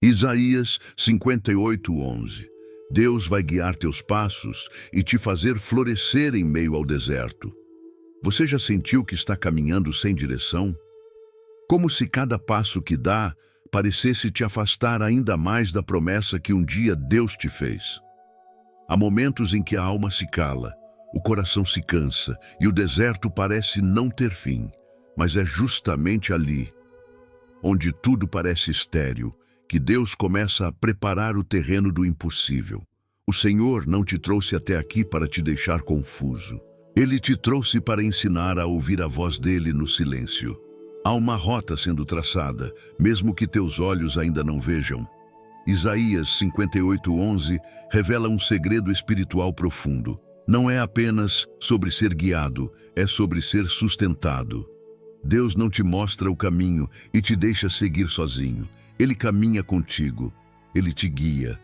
Isaías 58:11. Deus vai guiar teus passos e te fazer florescer em meio ao deserto. Você já sentiu que está caminhando sem direção? Como se cada passo que dá parecesse te afastar ainda mais da promessa que um dia Deus te fez. Há momentos em que a alma se cala, o coração se cansa e o deserto parece não ter fim, mas é justamente ali, onde tudo parece estéril, que Deus começa a preparar o terreno do impossível. O Senhor não te trouxe até aqui para te deixar confuso. Ele te trouxe para ensinar a ouvir a voz dele no silêncio. Há uma rota sendo traçada, mesmo que teus olhos ainda não vejam. Isaías 58:11 revela um segredo espiritual profundo. Não é apenas sobre ser guiado, é sobre ser sustentado. Deus não te mostra o caminho e te deixa seguir sozinho. Ele caminha contigo, ele te guia.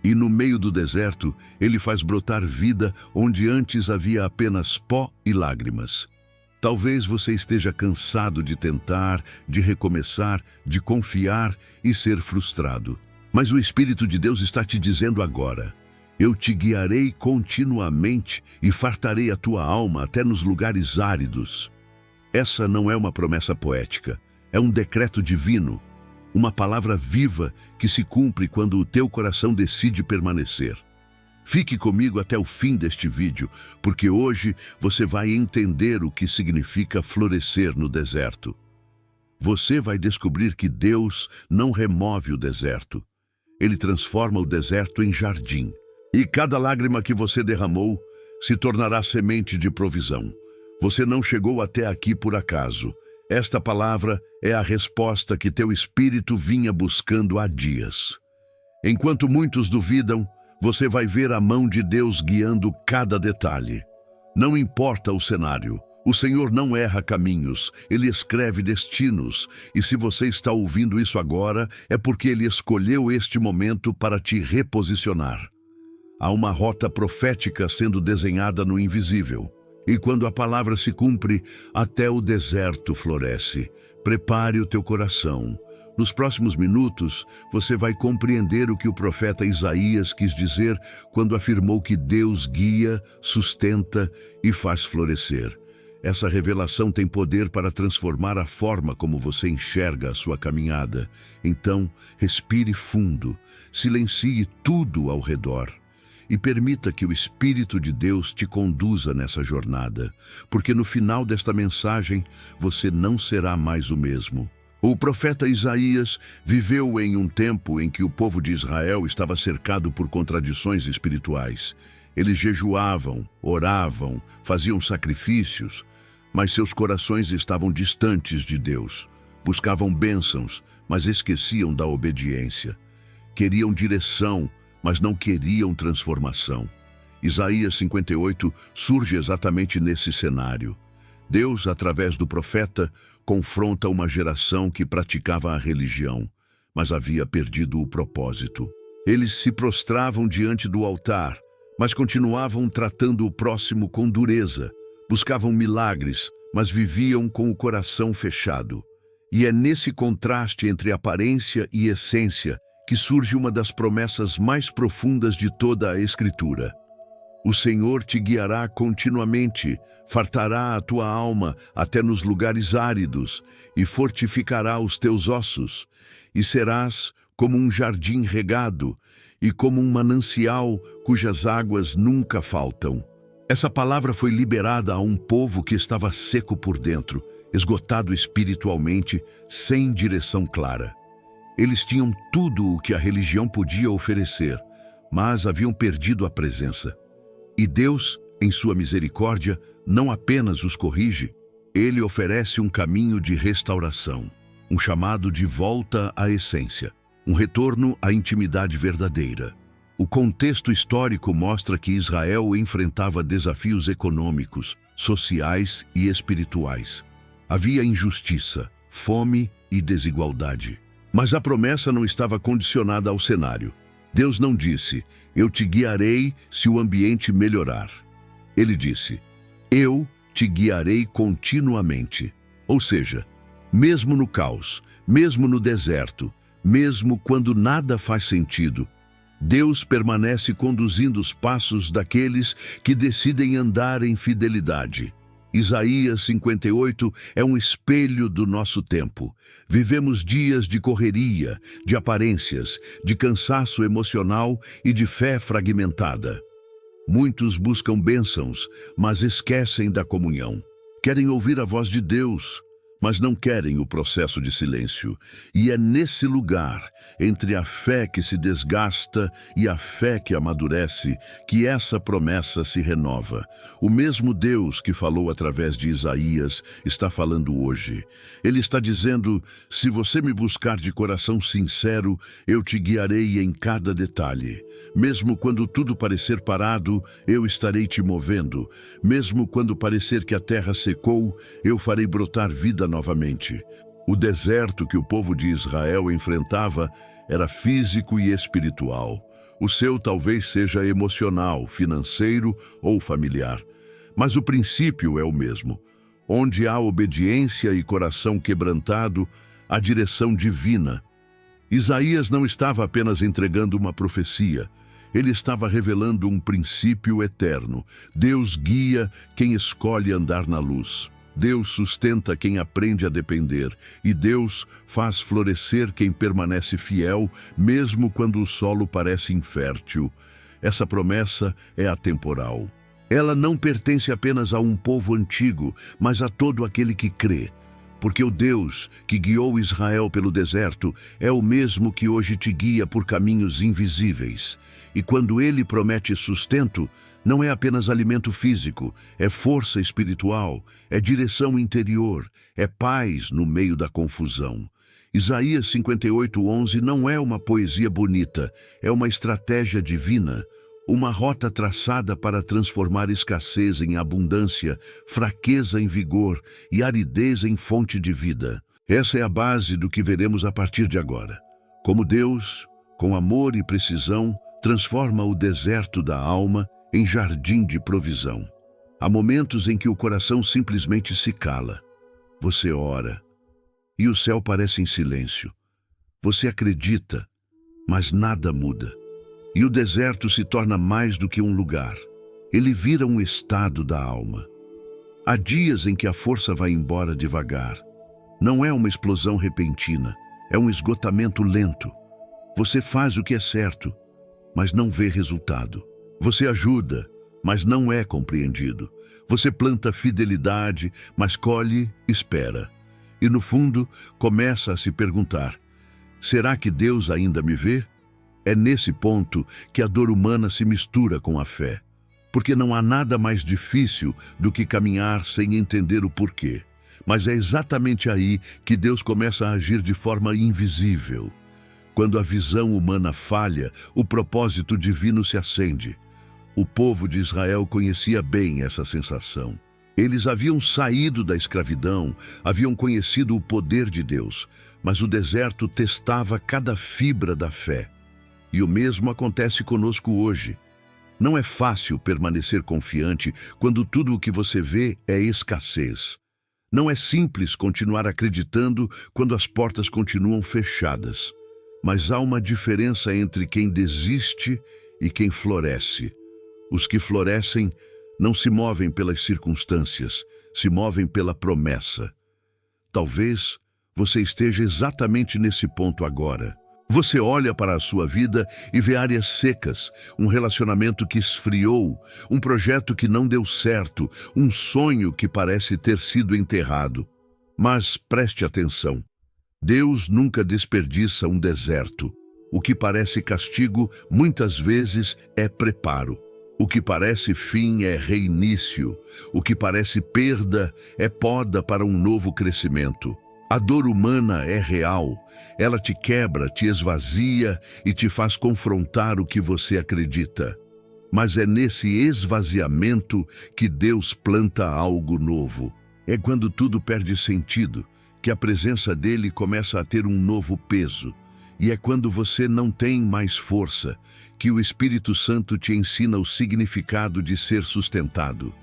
E no meio do deserto, ele faz brotar vida onde antes havia apenas pó e lágrimas. Talvez você esteja cansado de tentar, de recomeçar, de confiar e ser frustrado. Mas o Espírito de Deus está te dizendo agora: eu te guiarei continuamente e fartarei a tua alma até nos lugares áridos. Essa não é uma promessa poética, é um decreto divino. Uma palavra viva que se cumpre quando o teu coração decide permanecer. Fique comigo até o fim deste vídeo, porque hoje você vai entender o que significa florescer no deserto. Você vai descobrir que Deus não remove o deserto. Ele transforma o deserto em jardim. E cada lágrima que você derramou se tornará semente de provisão. Você não chegou até aqui por acaso. Esta palavra é a resposta que teu espírito vinha buscando há dias. Enquanto muitos duvidam, você vai ver a mão de Deus guiando cada detalhe. Não importa o cenário, o Senhor não erra caminhos, Ele escreve destinos. E se você está ouvindo isso agora, é porque Ele escolheu este momento para te reposicionar. Há uma rota profética sendo desenhada no invisível. E quando a palavra se cumpre, até o deserto floresce. Prepare o teu coração. Nos próximos minutos, você vai compreender o que o profeta Isaías quis dizer quando afirmou que Deus guia, sustenta e faz florescer. Essa revelação tem poder para transformar a forma como você enxerga a sua caminhada. Então, respire fundo, silencie tudo ao redor. E permita que o Espírito de Deus te conduza nessa jornada, porque no final desta mensagem você não será mais o mesmo. O profeta Isaías viveu em um tempo em que o povo de Israel estava cercado por contradições espirituais. Eles jejuavam, oravam, faziam sacrifícios, mas seus corações estavam distantes de Deus. Buscavam bênçãos, mas esqueciam da obediência. Queriam direção, mas não queriam transformação. Isaías 58 surge exatamente nesse cenário. Deus, através do profeta, confronta uma geração que praticava a religião, mas havia perdido o propósito. Eles se prostravam diante do altar, mas continuavam tratando o próximo com dureza. Buscavam milagres, mas viviam com o coração fechado. E é nesse contraste entre aparência e essência que surge uma das promessas mais profundas de toda a Escritura. O Senhor te guiará continuamente, fartará a tua alma até nos lugares áridos e fortificará os teus ossos, e serás como um jardim regado e como um manancial cujas águas nunca faltam. Essa palavra foi liberada a um povo que estava seco por dentro, esgotado espiritualmente, sem direção clara. Eles tinham tudo o que a religião podia oferecer, mas haviam perdido a presença. E Deus, em sua misericórdia, não apenas os corrige, Ele oferece um caminho de restauração, um chamado de volta à essência, um retorno à intimidade verdadeira. O contexto histórico mostra que Israel enfrentava desafios econômicos, sociais e espirituais. Havia injustiça, fome e desigualdade. Mas a promessa não estava condicionada ao cenário. Deus não disse: eu te guiarei se o ambiente melhorar. Ele disse: eu te guiarei continuamente. Ou seja, mesmo no caos, mesmo no deserto, mesmo quando nada faz sentido. Deus permanece conduzindo os passos daqueles que decidem andar em fidelidade. Isaías 58 é um espelho do nosso tempo. Vivemos dias de correria, de aparências, de cansaço emocional e de fé fragmentada. Muitos buscam bênçãos, mas esquecem da comunhão. Querem ouvir a voz de Deus, mas não querem o processo de silêncio. E é nesse lugar, entre a fé que se desgasta e a fé que amadurece, que essa promessa se renova. O mesmo Deus que falou através de Isaías está falando hoje. Ele está dizendo: se você me buscar de coração sincero, eu te guiarei em cada detalhe. Mesmo quando tudo parecer parado, eu estarei te movendo. Mesmo quando parecer que a terra secou, eu farei brotar vida novamente. O deserto que o povo de Israel enfrentava era físico e espiritual. O seu talvez seja emocional, financeiro ou familiar. Mas o princípio é o mesmo. Onde há obediência e coração quebrantado, há direção divina. Isaías não estava apenas entregando uma profecia. Ele estava revelando um princípio eterno. Deus guia quem escolhe andar na luz. Deus sustenta quem aprende a depender, e Deus faz florescer quem permanece fiel, mesmo quando o solo parece infértil. Essa promessa é atemporal. Ela não pertence apenas a um povo antigo, mas a todo aquele que crê. Porque o Deus que guiou Israel pelo deserto é o mesmo que hoje te guia por caminhos invisíveis. E quando Ele promete sustento, não é apenas alimento físico, é força espiritual, é direção interior, é paz no meio da confusão. Isaías 58:11 não é uma poesia bonita, é uma estratégia divina, uma rota traçada para transformar escassez em abundância, fraqueza em vigor e aridez em fonte de vida. Essa é a base do que veremos a partir de agora. Como Deus, com amor e precisão, transforma o deserto da alma em jardim de provisão. Há momentos em que o coração simplesmente se cala. Você ora, e o céu parece em silêncio. Você acredita, mas nada muda. E o deserto se torna mais do que um lugar. Ele vira um estado da alma. Há dias em que a força vai embora devagar. Não é uma explosão repentina, é um esgotamento lento. Você faz o que é certo, mas não vê resultado. Você ajuda, mas não é compreendido. Você planta fidelidade, mas colhe, espera. E no fundo, começa a se perguntar: será que Deus ainda me vê? É nesse ponto que a dor humana se mistura com a fé. Porque não há nada mais difícil do que caminhar sem entender o porquê. Mas é exatamente aí que Deus começa a agir de forma invisível. Quando a visão humana falha, o propósito divino se acende. O povo de Israel conhecia bem essa sensação. Eles haviam saído da escravidão, haviam conhecido o poder de Deus, mas o deserto testava cada fibra da fé. E o mesmo acontece conosco hoje. Não é fácil permanecer confiante quando tudo o que você vê é escassez. Não é simples continuar acreditando quando as portas continuam fechadas. Mas há uma diferença entre quem desiste e quem floresce. Os que florescem não se movem pelas circunstâncias, se movem pela promessa. Talvez você esteja exatamente nesse ponto agora. Você olha para a sua vida e vê áreas secas, um relacionamento que esfriou, um projeto que não deu certo, um sonho que parece ter sido enterrado. Mas preste atenção. Deus nunca desperdiça um deserto. O que parece castigo, muitas vezes, é preparo. O que parece fim é reinício. O que parece perda é poda para um novo crescimento. A dor humana é real. Ela te quebra, te esvazia e te faz confrontar o que você acredita. Mas é nesse esvaziamento que Deus planta algo novo. É quando tudo perde sentido, que a presença dele começa a ter um novo peso. E é quando você não tem mais força, que o Espírito Santo te ensina o significado de ser sustentado.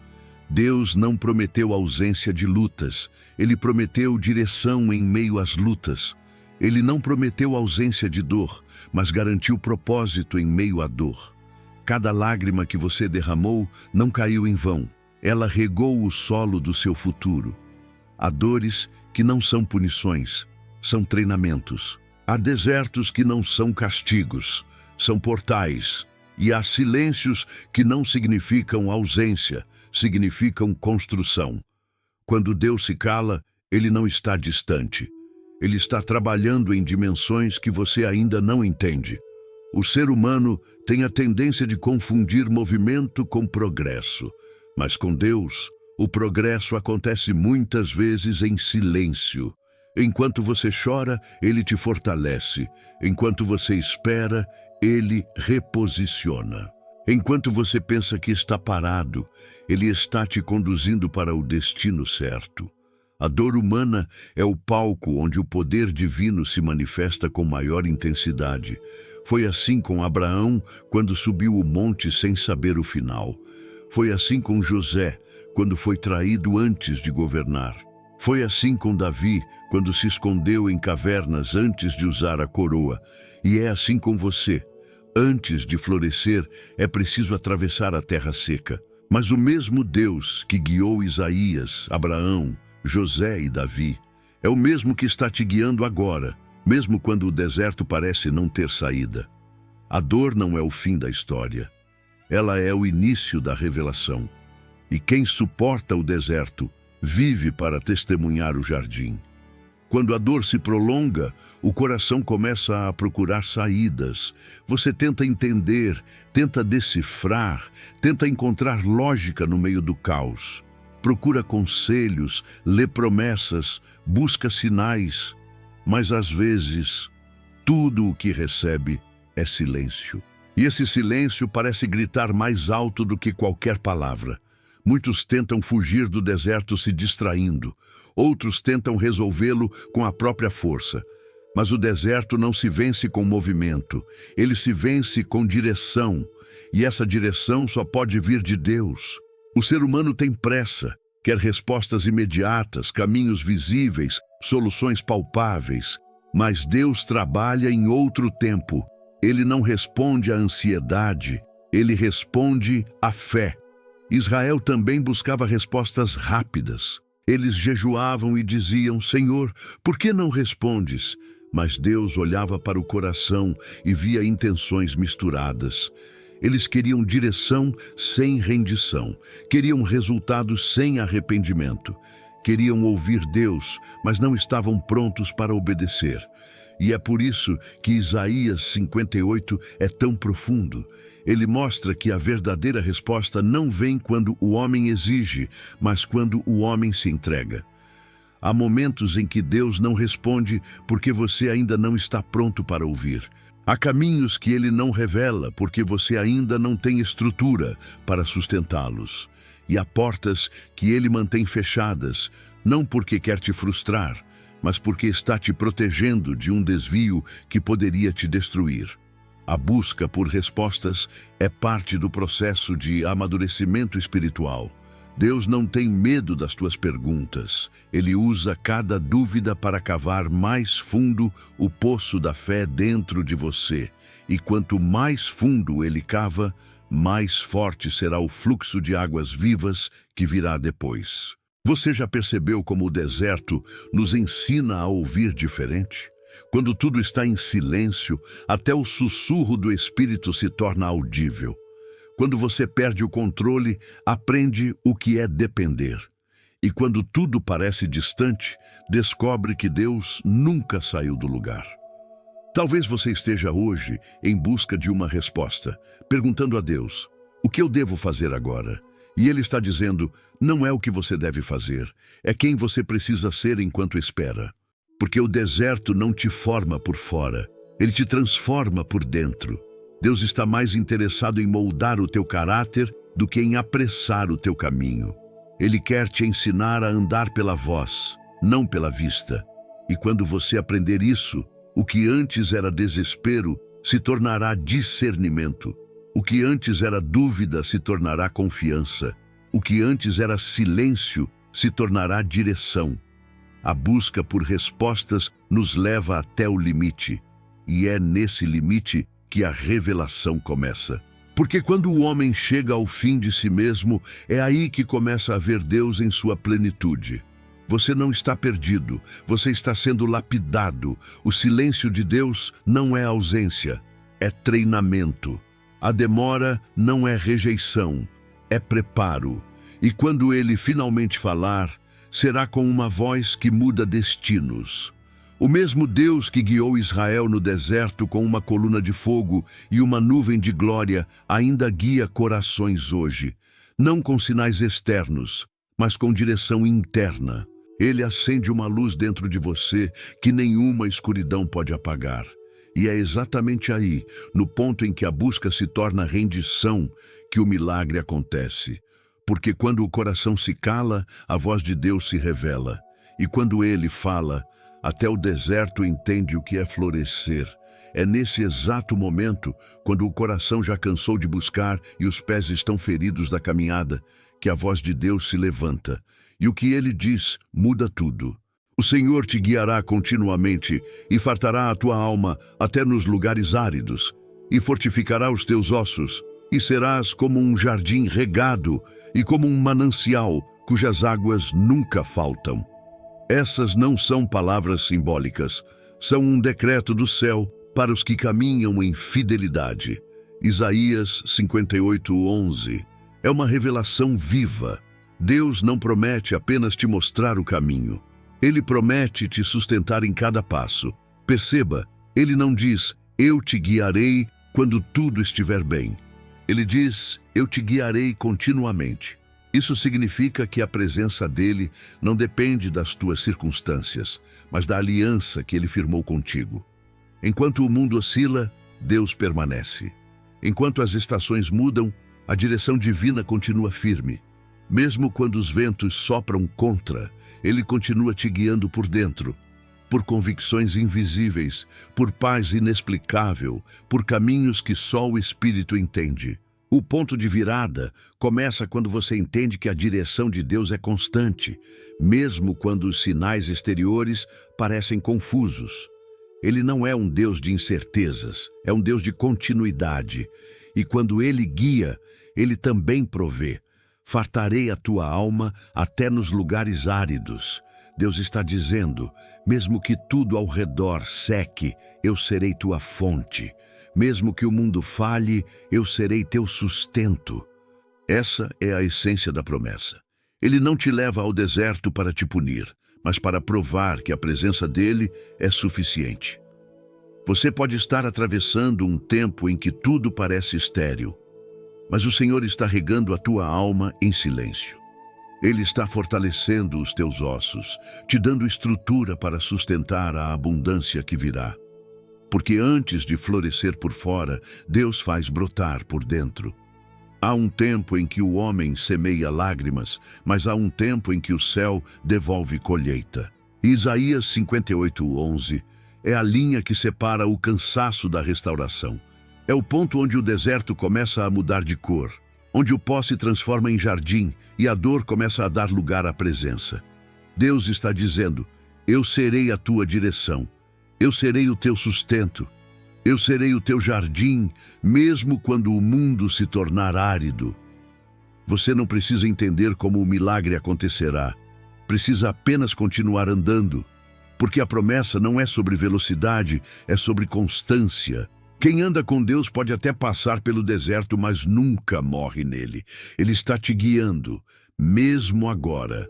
Deus não prometeu ausência de lutas, Ele prometeu direção em meio às lutas. Ele não prometeu ausência de dor, mas garantiu propósito em meio à dor. Cada lágrima que você derramou não caiu em vão. Ela regou o solo do seu futuro. Há dores que não são punições, são treinamentos. Há desertos que não são castigos, são portais. E há silêncios que não significam ausência, significam construção. Quando Deus se cala, Ele não está distante. Ele está trabalhando em dimensões que você ainda não entende. O ser humano tem a tendência de confundir movimento com progresso. Mas com Deus, o progresso acontece muitas vezes em silêncio. Enquanto você chora, Ele te fortalece. Enquanto você espera, Ele reposiciona. Enquanto você pensa que está parado, Ele está te conduzindo para o destino certo. A dor humana é o palco onde o poder divino se manifesta com maior intensidade. Foi assim com Abraão, quando subiu o monte sem saber o final. Foi assim com José, quando foi traído antes de governar. Foi assim com Davi, quando se escondeu em cavernas antes de usar a coroa. E é assim com você. Antes de florescer, é preciso atravessar a terra seca. Mas o mesmo Deus que guiou Isaías, Abraão, José e Davi, é o mesmo que está te guiando agora, mesmo quando o deserto parece não ter saída. A dor não é o fim da história. Ela é o início da revelação. E quem suporta o deserto, vive para testemunhar o jardim. Quando a dor se prolonga, o coração começa a procurar saídas. Você tenta entender, tenta decifrar, tenta encontrar lógica no meio do caos. Procura conselhos, lê promessas, busca sinais. Mas às vezes, tudo o que recebe é silêncio. E esse silêncio parece gritar mais alto do que qualquer palavra. Muitos tentam fugir do deserto se distraindo. Outros tentam resolvê-lo com a própria força. Mas o deserto não se vence com movimento. Ele se vence com direção. E essa direção só pode vir de Deus. O ser humano tem pressa, quer respostas imediatas, caminhos visíveis, soluções palpáveis. Mas Deus trabalha em outro tempo. Ele não responde à ansiedade, ele responde à fé. Israel também buscava respostas rápidas. Eles jejuavam e diziam: Senhor, por que não respondes? Mas Deus olhava para o coração e via intenções misturadas. Eles queriam direção sem rendição, queriam resultados sem arrependimento. Queriam ouvir Deus, mas não estavam prontos para obedecer. E é por isso que Isaías 58 é tão profundo. Ele mostra que a verdadeira resposta não vem quando o homem exige, mas quando o homem se entrega. Há momentos em que Deus não responde porque você ainda não está pronto para ouvir. Há caminhos que Ele não revela porque você ainda não tem estrutura para sustentá-los. E há portas que Ele mantém fechadas, não porque quer te frustrar, mas porque está te protegendo de um desvio que poderia te destruir. A busca por respostas é parte do processo de amadurecimento espiritual. Deus não tem medo das tuas perguntas. Ele usa cada dúvida para cavar mais fundo o poço da fé dentro de você. E quanto mais fundo ele cava, mais forte será o fluxo de águas vivas que virá depois. Você já percebeu como o deserto nos ensina a ouvir diferente? Quando tudo está em silêncio, até o sussurro do Espírito se torna audível. Quando você perde o controle, aprende o que é depender. E quando tudo parece distante, descobre que Deus nunca saiu do lugar. Talvez você esteja hoje em busca de uma resposta, perguntando a Deus: o que eu devo fazer agora? E Ele está dizendo: não é o que você deve fazer, é quem você precisa ser enquanto espera. Porque o deserto não te forma por fora, ele te transforma por dentro. Deus está mais interessado em moldar o teu caráter do que em apressar o teu caminho. Ele quer te ensinar a andar pela voz, não pela vista. E quando você aprender isso, o que antes era desespero se tornará discernimento. O que antes era dúvida se tornará confiança. O que antes era silêncio se tornará direção. A busca por respostas nos leva até o limite, e é nesse limite que a revelação começa. Porque quando o homem chega ao fim de si mesmo, é aí que começa a ver Deus em sua plenitude. Você não está perdido, você está sendo lapidado. O silêncio de Deus não é ausência, é treinamento. A demora não é rejeição, é preparo. E quando ele finalmente falar, será com uma voz que muda destinos. O mesmo Deus que guiou Israel no deserto com uma coluna de fogo e uma nuvem de glória ainda guia corações hoje, não com sinais externos, mas com direção interna. Ele acende uma luz dentro de você que nenhuma escuridão pode apagar. E é exatamente aí, no ponto em que a busca se torna rendição, que o milagre acontece. Porque quando o coração se cala, a voz de Deus se revela. E quando ele fala, até o deserto entende o que é florescer. É nesse exato momento, quando o coração já cansou de buscar e os pés estão feridos da caminhada, que a voz de Deus se levanta. E o que ele diz muda tudo. O Senhor te guiará continuamente e fartará a tua alma até nos lugares áridos, e fortificará os teus ossos, e serás como um jardim regado e como um manancial cujas águas nunca faltam. Essas não são palavras simbólicas, são um decreto do céu para os que caminham em fidelidade. Isaías 58:11 é uma revelação viva. Deus não promete apenas te mostrar o caminho. Ele promete te sustentar em cada passo. Perceba, ele não diz, eu te guiarei quando tudo estiver bem. Ele diz, eu te guiarei continuamente. Isso significa que a presença dele não depende das tuas circunstâncias, mas da aliança que ele firmou contigo. Enquanto o mundo oscila, Deus permanece. Enquanto as estações mudam, a direção divina continua firme. Mesmo quando os ventos sopram contra, ele continua te guiando por dentro, por convicções invisíveis, por paz inexplicável, por caminhos que só o Espírito entende. O ponto de virada começa quando você entende que a direção de Deus é constante, mesmo quando os sinais exteriores parecem confusos. Ele não é um Deus de incertezas, é um Deus de continuidade. E quando ele guia, ele também provê. Fartarei a tua alma até nos lugares áridos. Deus está dizendo, mesmo que tudo ao redor seque, eu serei tua fonte. Mesmo que o mundo falhe, eu serei teu sustento. Essa é a essência da promessa. Ele não te leva ao deserto para te punir, mas para provar que a presença dele é suficiente. Você pode estar atravessando um tempo em que tudo parece estéril, mas o Senhor está regando a tua alma em silêncio. Ele está fortalecendo os teus ossos, te dando estrutura para sustentar a abundância que virá. Porque antes de florescer por fora, Deus faz brotar por dentro. Há um tempo em que o homem semeia lágrimas, mas há um tempo em que o céu devolve colheita. Isaías 58:11 é a linha que separa o cansaço da restauração. É o ponto onde o deserto começa a mudar de cor, onde o pó se transforma em jardim e a dor começa a dar lugar à presença. Deus está dizendo, eu serei a tua direção, eu serei o teu sustento, eu serei o teu jardim, mesmo quando o mundo se tornar árido. Você não precisa entender como o milagre acontecerá, precisa apenas continuar andando, porque a promessa não é sobre velocidade, é sobre constância. Quem anda com Deus pode até passar pelo deserto, mas nunca morre nele. Ele está te guiando, mesmo agora.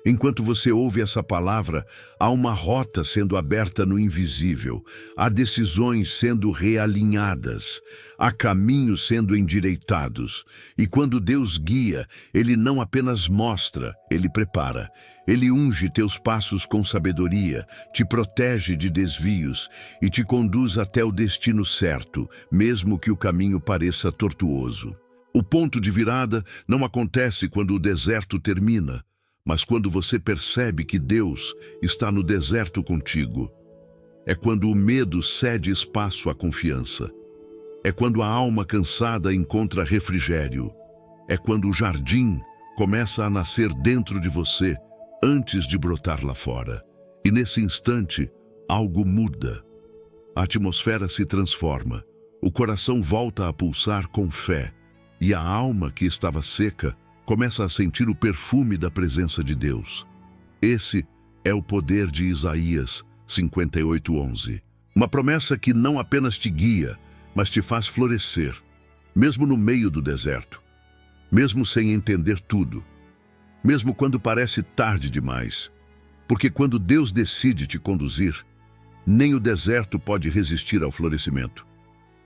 Enquanto você ouve essa palavra, há uma rota sendo aberta no invisível, há decisões sendo realinhadas, há caminhos sendo endireitados. E quando Deus guia, Ele não apenas mostra, Ele prepara. Ele unge teus passos com sabedoria, te protege de desvios e te conduz até o destino certo, mesmo que o caminho pareça tortuoso. O ponto de virada não acontece quando o deserto termina, mas quando você percebe que Deus está no deserto contigo. É quando o medo cede espaço à confiança. É quando a alma cansada encontra refrigério. É quando o jardim começa a nascer dentro de você, antes de brotar lá fora. E nesse instante, algo muda. A atmosfera se transforma, o coração volta a pulsar com fé, e a alma que estava seca começa a sentir o perfume da presença de Deus. Esse é o poder de Isaías 58:11. Uma promessa que não apenas te guia, mas te faz florescer, mesmo no meio do deserto, mesmo sem entender tudo, mesmo quando parece tarde demais. Porque quando Deus decide te conduzir, nem o deserto pode resistir ao florescimento.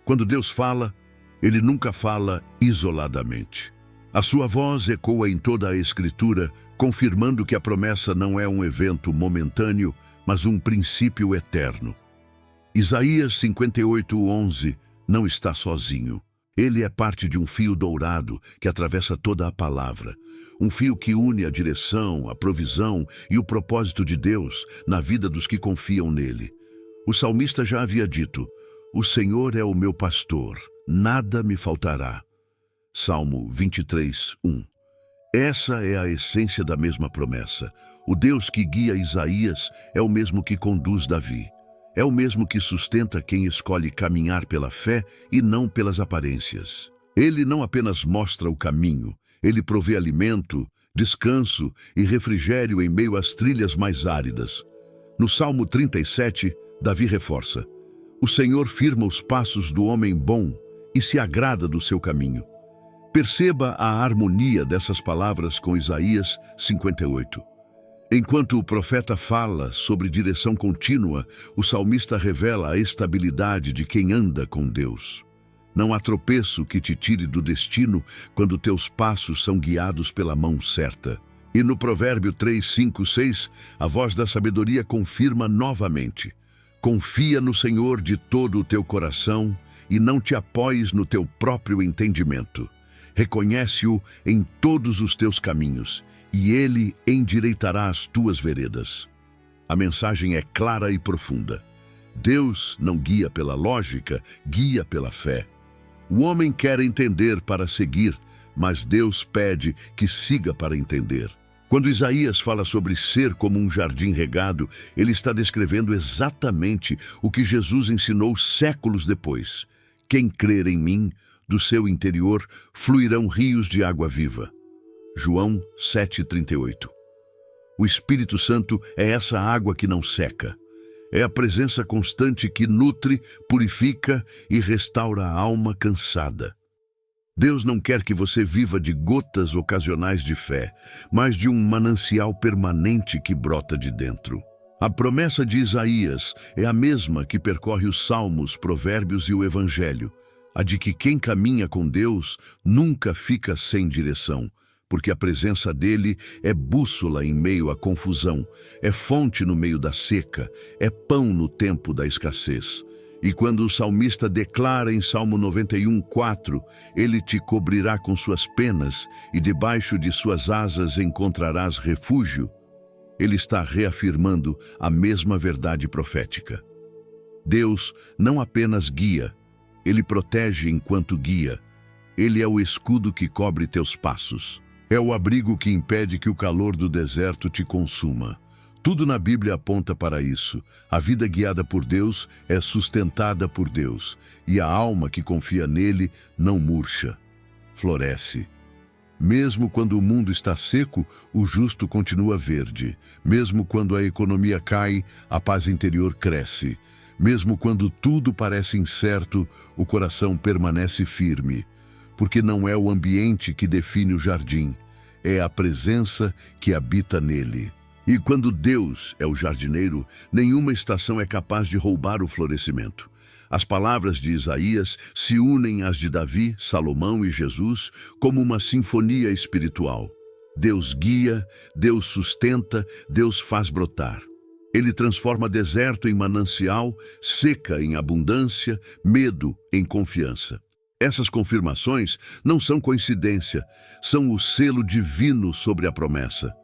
Quando Deus fala, Ele nunca fala isoladamente. A sua voz ecoa em toda a Escritura, confirmando que a promessa não é um evento momentâneo, mas um princípio eterno. Isaías 58:11 não está sozinho. Ele é parte de um fio dourado que atravessa toda a palavra. Um fio que une a direção, a provisão e o propósito de Deus na vida dos que confiam nele. O salmista já havia dito: "O Senhor é o meu pastor, nada me faltará." Salmo 23:1. Essa é a essência da mesma promessa. O Deus que guia Isaías é o mesmo que conduz Davi. É o mesmo que sustenta quem escolhe caminhar pela fé e não pelas aparências. Ele não apenas mostra o caminho, ele provê alimento, descanso e refrigério em meio às trilhas mais áridas. No Salmo 37, Davi reforça: "O Senhor firma os passos do homem bom e se agrada do seu caminho." Perceba a harmonia dessas palavras com Isaías 58. Enquanto o profeta fala sobre direção contínua, o salmista revela a estabilidade de quem anda com Deus. Não há tropeço que te tire do destino quando teus passos são guiados pela mão certa. E no Provérbio 3, 5, 6, a voz da sabedoria confirma novamente: "Confia no Senhor de todo o teu coração e não te apoies no teu próprio entendimento. Reconhece-o em todos os teus caminhos, e ele endireitará as tuas veredas." A mensagem é clara e profunda. Deus não guia pela lógica, guia pela fé. O homem quer entender para seguir, mas Deus pede que siga para entender. Quando Isaías fala sobre ser como um jardim regado, ele está descrevendo exatamente o que Jesus ensinou séculos depois. "Quem crer em mim, do seu interior fluirão rios de água viva." João 7:38. O Espírito Santo é essa água que não seca. É a presença constante que nutre, purifica e restaura a alma cansada. Deus não quer que você viva de gotas ocasionais de fé, mas de um manancial permanente que brota de dentro. A promessa de Isaías é a mesma que percorre os Salmos, Provérbios e o Evangelho, a de que quem caminha com Deus nunca fica sem direção, porque a presença dele é bússola em meio à confusão, é fonte no meio da seca, é pão no tempo da escassez. E quando o salmista declara em Salmo 91:4, "Ele te cobrirá com suas penas e debaixo de suas asas encontrarás refúgio", ele está reafirmando a mesma verdade profética. Deus não apenas guia, ele protege enquanto guia. Ele é o escudo que cobre teus passos. É o abrigo que impede que o calor do deserto te consuma. Tudo na Bíblia aponta para isso. A vida guiada por Deus é sustentada por Deus, e a alma que confia nele não murcha, floresce. Mesmo quando o mundo está seco, o justo continua verde. Mesmo quando a economia cai, a paz interior cresce. Mesmo quando tudo parece incerto, o coração permanece firme. Porque não é o ambiente que define o jardim, é a presença que habita nele. E quando Deus é o jardineiro, nenhuma estação é capaz de roubar o florescimento. As palavras de Isaías se unem às de Davi, Salomão e Jesus como uma sinfonia espiritual. Deus guia, Deus sustenta, Deus faz brotar. Ele transforma deserto em manancial, seca em abundância, medo em confiança. Essas confirmações não são coincidência, são o selo divino sobre a promessa.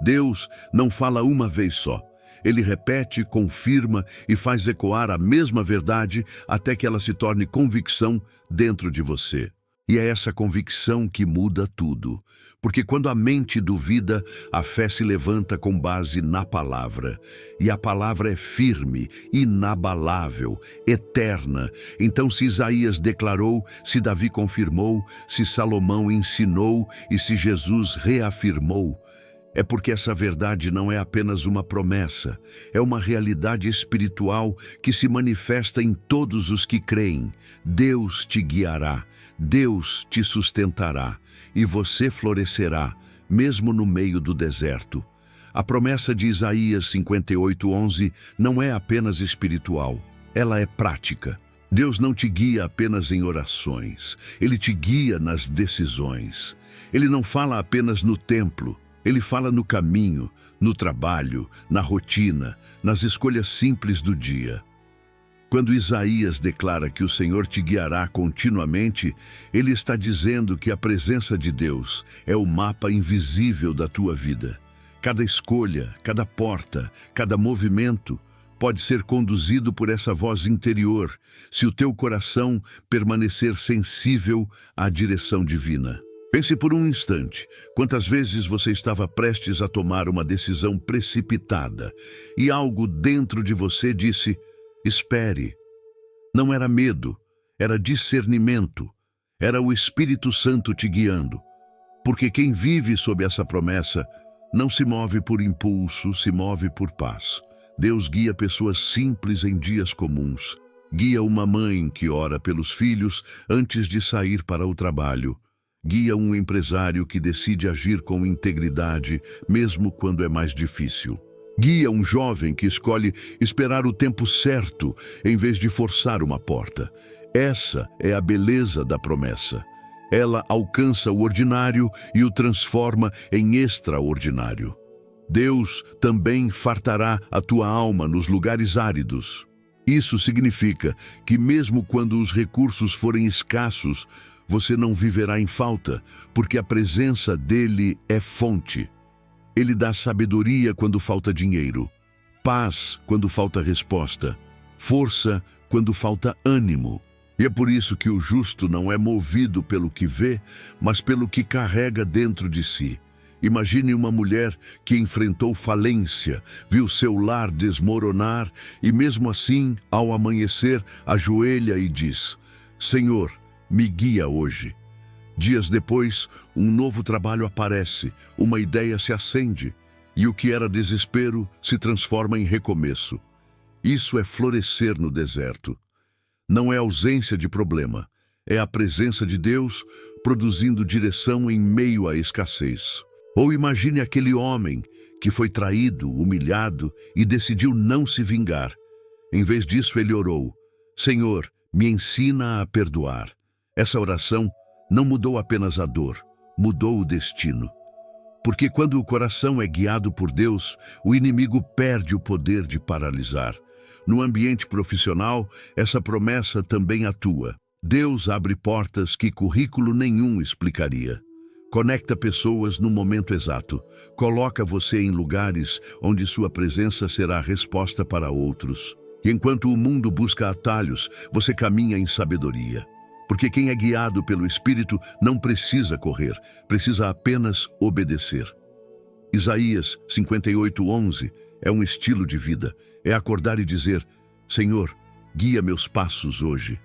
Deus não fala uma vez só. Ele repete, confirma e faz ecoar a mesma verdade até que ela se torne convicção dentro de você. E é essa convicção que muda tudo, porque quando a mente duvida, a fé se levanta com base na palavra. E a palavra é firme, inabalável, eterna. Então, se Isaías declarou, se Davi confirmou, se Salomão ensinou e se Jesus reafirmou, é porque essa verdade não é apenas uma promessa, é uma realidade espiritual que se manifesta em todos os que creem. Deus te guiará, Deus te sustentará e você florescerá, mesmo no meio do deserto. A promessa de Isaías 58:11 não é apenas espiritual, ela é prática. Deus não te guia apenas em orações, Ele te guia nas decisões. Ele não fala apenas no templo, Ele fala no caminho, no trabalho, na rotina, nas escolhas simples do dia. Quando Isaías declara que o Senhor te guiará continuamente, ele está dizendo que a presença de Deus é o mapa invisível da tua vida. Cada escolha, cada porta, cada movimento pode ser conduzido por essa voz interior, se o teu coração permanecer sensível à direção divina. Pense por um instante, quantas vezes você estava prestes a tomar uma decisão precipitada e algo dentro de você disse: espere. Não era medo, era discernimento, era o Espírito Santo te guiando. Porque quem vive sob essa promessa não se move por impulso, se move por paz. Deus guia pessoas simples em dias comuns. Guia uma mãe que ora pelos filhos antes de sair para o trabalho. Guia um empresário que decide agir com integridade, mesmo quando é mais difícil. Guia um jovem que escolhe esperar o tempo certo, em vez de forçar uma porta. Essa é a beleza da promessa. Ela alcança o ordinário e o transforma em extraordinário. Deus também fartará a tua alma nos lugares áridos. Isso significa que mesmo quando os recursos forem escassos, você não viverá em falta, porque a presença dele é fonte. Ele dá sabedoria quando falta dinheiro, paz quando falta resposta, força quando falta ânimo. E é por isso que o justo não é movido pelo que vê, mas pelo que carrega dentro de si. Imagine uma mulher que enfrentou falência, viu seu lar desmoronar e mesmo assim, ao amanhecer, ajoelha e diz: Senhor, me guia hoje. Dias depois, um novo trabalho aparece, uma ideia se acende e o que era desespero se transforma em recomeço. Isso é florescer no deserto. Não é ausência de problema, é a presença de Deus produzindo direção em meio à escassez. Ou imagine aquele homem que foi traído, humilhado e decidiu não se vingar. Em vez disso, ele orou: Senhor, me ensina a perdoar. Essa oração não mudou apenas a dor, mudou o destino. Porque quando o coração é guiado por Deus, o inimigo perde o poder de paralisar. No ambiente profissional, essa promessa também atua. Deus abre portas que currículo nenhum explicaria. Conecta pessoas no momento exato. Coloca você em lugares onde sua presença será a resposta para outros. E enquanto o mundo busca atalhos, você caminha em sabedoria. Porque quem é guiado pelo Espírito não precisa correr, precisa apenas obedecer. Isaías 58:11 é um estilo de vida. É acordar e dizer: Senhor, guia meus passos hoje.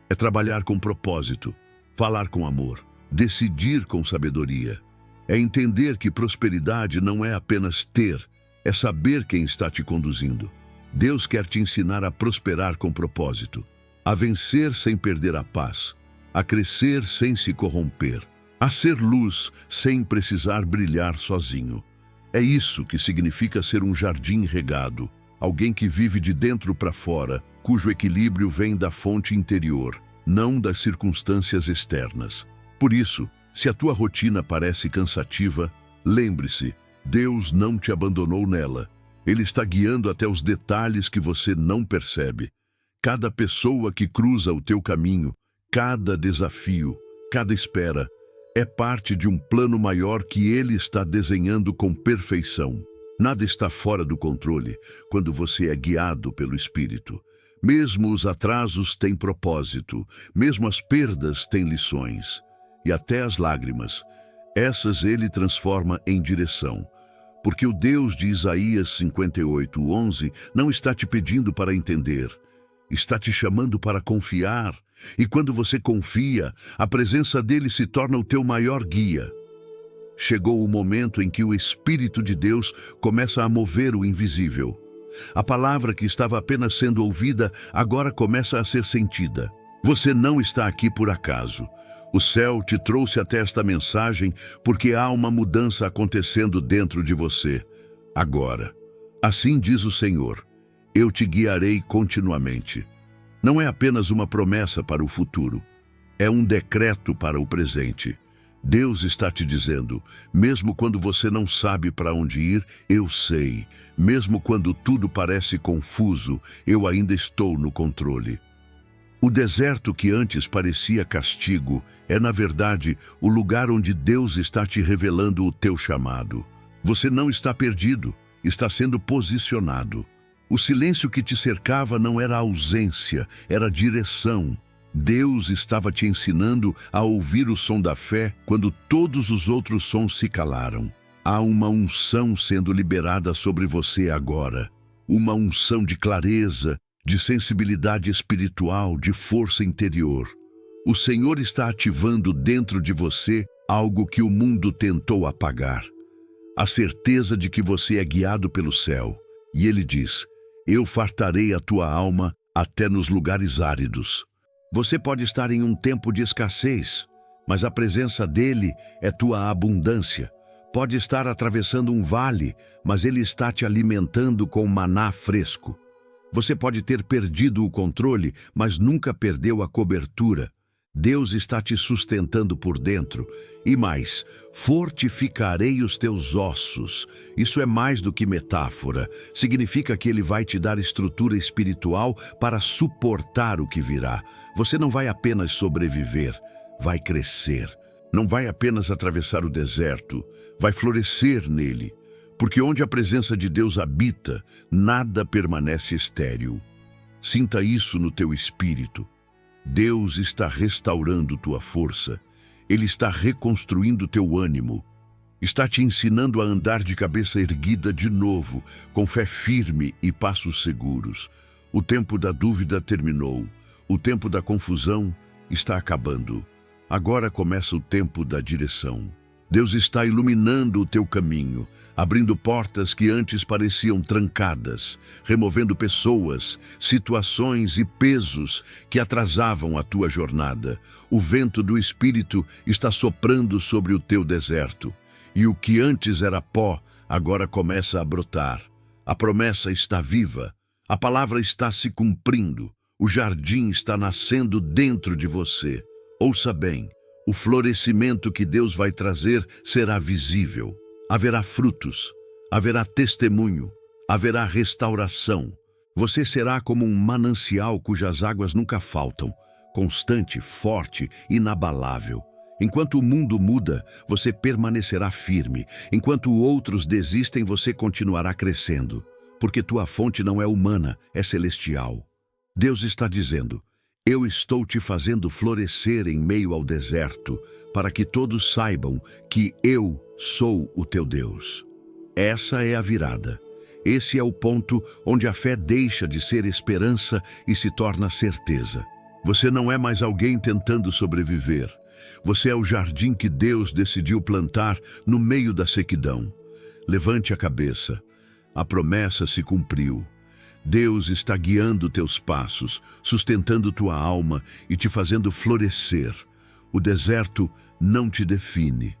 É trabalhar com propósito, falar com amor, decidir com sabedoria. É entender que prosperidade não é apenas ter, é saber quem está te conduzindo. Deus quer te ensinar a prosperar com propósito, a vencer sem perder a paz, a crescer sem se corromper, a ser luz sem precisar brilhar sozinho. É isso que significa ser um jardim regado, alguém que vive de dentro para fora, cujo equilíbrio vem da fonte interior, não das circunstâncias externas. Por isso, se a tua rotina parece cansativa, lembre-se, Deus não te abandonou nela. Ele está guiando até os detalhes que você não percebe. Cada pessoa que cruza o teu caminho, cada desafio, cada espera, é parte de um plano maior que Ele está desenhando com perfeição. Nada está fora do controle quando você é guiado pelo Espírito. Mesmo os atrasos têm propósito, mesmo as perdas têm lições. e até as lágrimas, essas ele transforma em direção. Porque o Deus de Isaías 58:11 não está te pedindo para entender, está te chamando para confiar. E quando você confia, a presença dele se torna o teu maior guia. Chegou o momento em que o Espírito de Deus começa a mover o invisível. A palavra que estava apenas sendo ouvida agora começa a ser sentida. Você não está aqui por acaso. O céu te trouxe até esta mensagem porque há uma mudança acontecendo dentro de você. Agora, assim diz o Senhor, eu te guiarei continuamente. Não é apenas uma promessa para o futuro, é um decreto para o presente. Deus está te dizendo, mesmo quando você não sabe para onde ir, eu sei. Mesmo quando tudo parece confuso, eu ainda estou no controle. O deserto que antes parecia castigo é, na verdade, o lugar onde Deus está te revelando o teu chamado. Você não está perdido, está sendo posicionado. O silêncio que te cercava não era ausência, era direção. Deus estava te ensinando a ouvir o som da fé quando todos os outros sons se calaram. Há uma unção sendo liberada sobre você agora. Uma unção de clareza, de sensibilidade espiritual, de força interior. O Senhor está ativando dentro de você algo que o mundo tentou apagar. A certeza de que você é guiado pelo céu. E Ele diz, eu fartarei a tua alma até nos lugares áridos. Você pode estar em um tempo de escassez, mas a presença dele é tua abundância. Pode estar atravessando um vale, mas ele está te alimentando com maná fresco. Você pode ter perdido o controle, mas nunca perdeu a cobertura. Deus está te sustentando por dentro. E mais, fortificarei os teus ossos. Isso é mais do que metáfora. Significa que Ele vai te dar estrutura espiritual para suportar o que virá. Você não vai apenas sobreviver, vai crescer. Não vai apenas atravessar o deserto, vai florescer nele. Porque onde a presença de Deus habita, nada permanece estéril. Sinta isso no teu espírito. Deus está restaurando tua força. Ele está reconstruindo teu ânimo. Está te ensinando a andar de cabeça erguida de novo, com fé firme e passos seguros. O tempo da dúvida terminou. O tempo da confusão está acabando. Agora começa o tempo da direção. Deus está iluminando o teu caminho, abrindo portas que antes pareciam trancadas, removendo pessoas, situações e pesos que atrasavam a tua jornada. O vento do Espírito está soprando sobre o teu deserto, e o que antes era pó, agora começa a brotar. A promessa está viva, a palavra está se cumprindo, o jardim está nascendo dentro de você. Ouça bem. O florescimento que Deus vai trazer será visível. Haverá frutos, haverá testemunho, haverá restauração. Você será como um manancial cujas águas nunca faltam, constante, forte, inabalável. Enquanto o mundo muda, você permanecerá firme. Enquanto outros desistem, você continuará crescendo. Porque tua fonte não é humana, é celestial. Deus está dizendo, eu estou te fazendo florescer em meio ao deserto, para que todos saibam que eu sou o teu Deus. Essa é a virada. Esse é o ponto onde a fé deixa de ser esperança e se torna certeza. Você não é mais alguém tentando sobreviver. Você é o jardim que Deus decidiu plantar no meio da sequidão. Levante a cabeça. A promessa se cumpriu. Deus está guiando teus passos, sustentando tua alma e te fazendo florescer. O deserto não te define.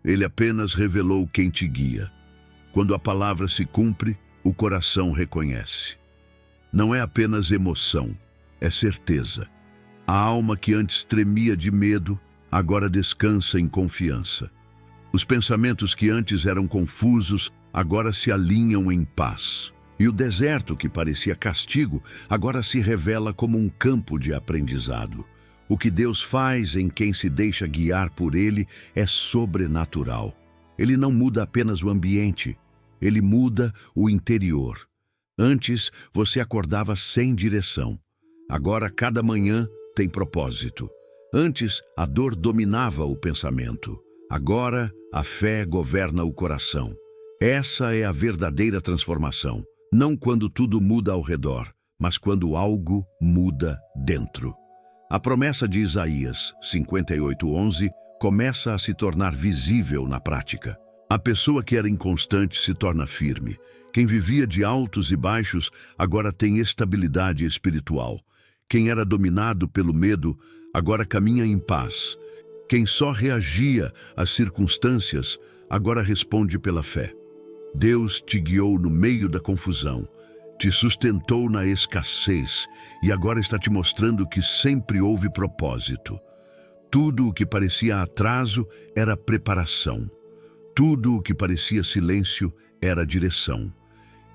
Ele apenas revelou quem te guia. Quando a palavra se cumpre, o coração reconhece. Não é apenas emoção, é certeza. A alma que antes tremia de medo, agora descansa em confiança. Os pensamentos que antes eram confusos, agora se alinham em paz. E o deserto, que parecia castigo, agora se revela como um campo de aprendizado. O que Deus faz em quem se deixa guiar por Ele é sobrenatural. Ele não muda apenas o ambiente, Ele muda o interior. Antes, você acordava sem direção. Agora, cada manhã tem propósito. Antes, a dor dominava o pensamento. Agora, a fé governa o coração. Essa é a verdadeira transformação. Não quando tudo muda ao redor, mas quando algo muda dentro. A promessa de Isaías 58:11 começa a se tornar visível na prática. A pessoa que era inconstante se torna firme. Quem vivia de altos e baixos agora tem estabilidade espiritual. Quem era dominado pelo medo agora caminha em paz. Quem só reagia às circunstâncias agora responde pela fé. Deus te guiou no meio da confusão, te sustentou na escassez e agora está te mostrando que sempre houve propósito. Tudo o que parecia atraso era preparação. Tudo o que parecia silêncio era direção.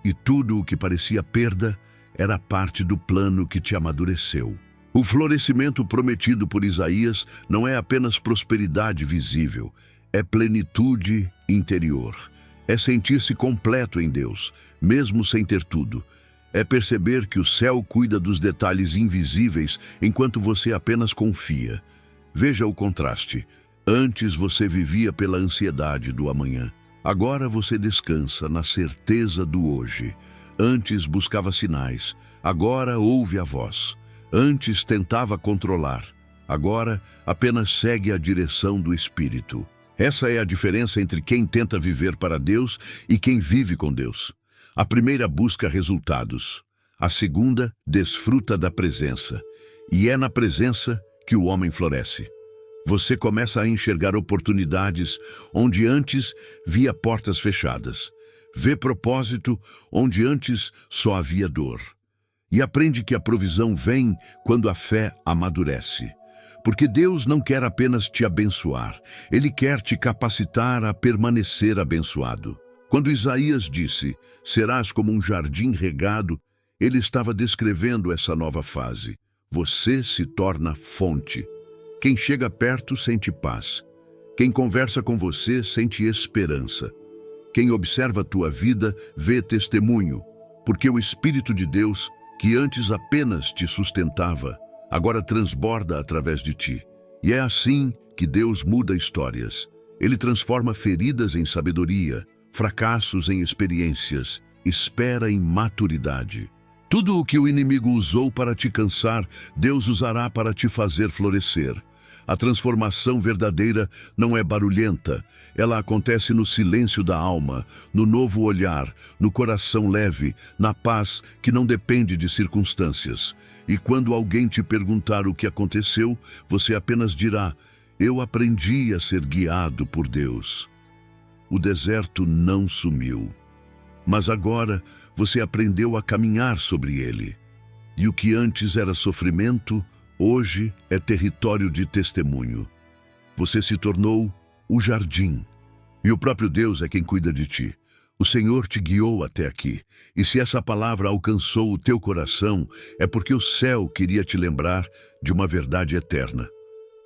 E tudo o que parecia perda era parte do plano que te amadureceu. O florescimento prometido por Isaías não é apenas prosperidade visível, é plenitude interior. É sentir-se completo em Deus, mesmo sem ter tudo. É perceber que o céu cuida dos detalhes invisíveis enquanto você apenas confia. Veja o contraste. Antes você vivia pela ansiedade do amanhã. Agora você descansa na certeza do hoje. Antes buscava sinais. Agora ouve a voz. Antes tentava controlar. Agora apenas segue a direção do Espírito. Essa é a diferença entre quem tenta viver para Deus e quem vive com Deus. A primeira busca resultados. A segunda desfruta da presença. E é na presença que o homem floresce. Você começa a enxergar oportunidades onde antes via portas fechadas. Vê propósito onde antes só havia dor. E aprende que a provisão vem quando a fé amadurece. Porque Deus não quer apenas te abençoar, Ele quer te capacitar a permanecer abençoado. Quando Isaías disse, serás como um jardim regado, ele estava descrevendo essa nova fase. Você se torna fonte. Quem chega perto sente paz. Quem conversa com você sente esperança. Quem observa a tua vida vê testemunho, porque o Espírito de Deus, que antes apenas te sustentava, agora transborda através de ti. E é assim que Deus muda histórias. Ele transforma feridas em sabedoria, fracassos em experiências, espera em maturidade. Tudo o que o inimigo usou para te cansar, Deus usará para te fazer florescer. A transformação verdadeira não é barulhenta, ela acontece no silêncio da alma, no novo olhar, no coração leve, na paz que não depende de circunstâncias. E quando alguém te perguntar o que aconteceu, você apenas dirá, eu aprendi a ser guiado por Deus. O deserto não sumiu, mas agora você aprendeu a caminhar sobre ele. E o que antes era sofrimento, hoje é território de testemunho. Você se tornou o jardim, e o próprio Deus é quem cuida de ti. O Senhor te guiou até aqui, e se essa palavra alcançou o teu coração, é porque o céu queria te lembrar de uma verdade eterna.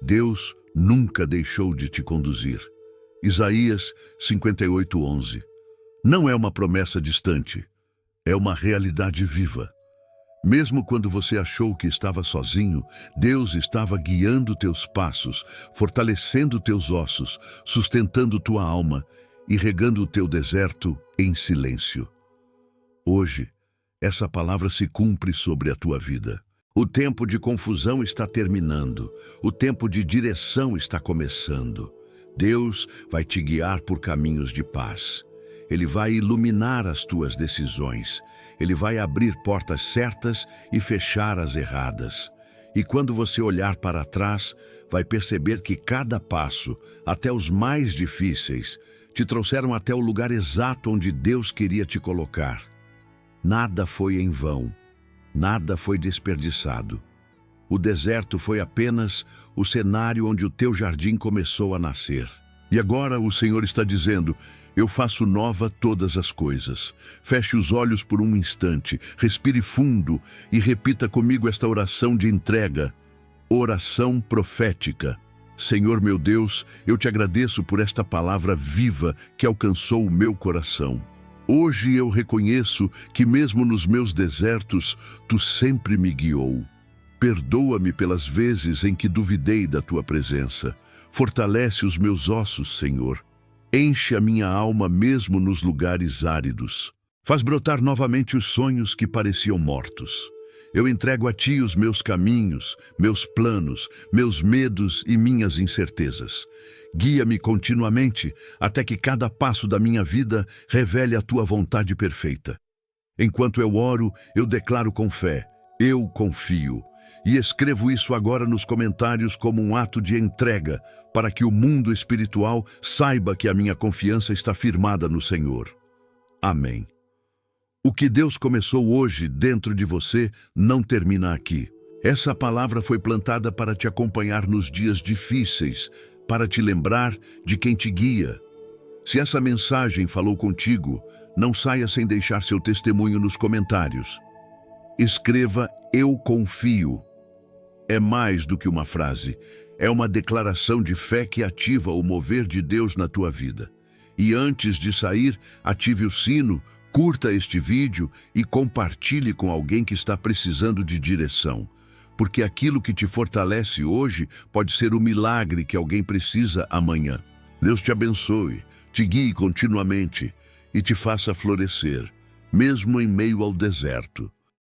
Deus nunca deixou de te conduzir. Isaías 58:11. Não é uma promessa distante, é uma realidade viva. Mesmo quando você achou que estava sozinho, Deus estava guiando teus passos, fortalecendo teus ossos, sustentando tua alma e regando o teu deserto em silêncio. Hoje, essa palavra se cumpre sobre a tua vida. O tempo de confusão está terminando, o tempo de direção está começando. Deus vai te guiar por caminhos de paz. Ele vai iluminar as tuas decisões. Ele vai abrir portas certas e fechar as erradas. E quando você olhar para trás, vai perceber que cada passo, até os mais difíceis, te trouxeram até o lugar exato onde Deus queria te colocar. Nada foi em vão, nada foi desperdiçado. O deserto foi apenas o cenário onde o teu jardim começou a nascer. E agora o Senhor está dizendo, eu faço nova todas as coisas. Feche os olhos por um instante, respire fundo e repita comigo esta oração de entrega. Oração profética. Senhor meu Deus, eu te agradeço por esta palavra viva que alcançou o meu coração. Hoje eu reconheço que mesmo nos meus desertos, tu sempre me guiou. Perdoa-me pelas vezes em que duvidei da tua presença. Fortalece os meus ossos, Senhor. Enche a minha alma mesmo nos lugares áridos. Faz brotar novamente os sonhos que pareciam mortos. Eu entrego a ti os meus caminhos, meus planos, meus medos e minhas incertezas. Guia-me continuamente até que cada passo da minha vida revele a tua vontade perfeita. Enquanto eu oro, eu declaro com fé: eu confio. E escrevo isso agora nos comentários como um ato de entrega, para que o mundo espiritual saiba que a minha confiança está firmada no Senhor. Amém. O que Deus começou hoje dentro de você não termina aqui. Essa palavra foi plantada para te acompanhar nos dias difíceis, para te lembrar de quem te guia. Se essa mensagem falou contigo, não saia sem deixar seu testemunho nos comentários. Escreva: eu confio. É mais do que uma frase, é uma declaração de fé que ativa o mover de Deus na tua vida. E antes de sair, ative o sino, curta este vídeo e compartilhe com alguém que está precisando de direção. Porque aquilo que te fortalece hoje pode ser o milagre que alguém precisa amanhã. Deus te abençoe, te guie continuamente e te faça florescer, mesmo em meio ao deserto.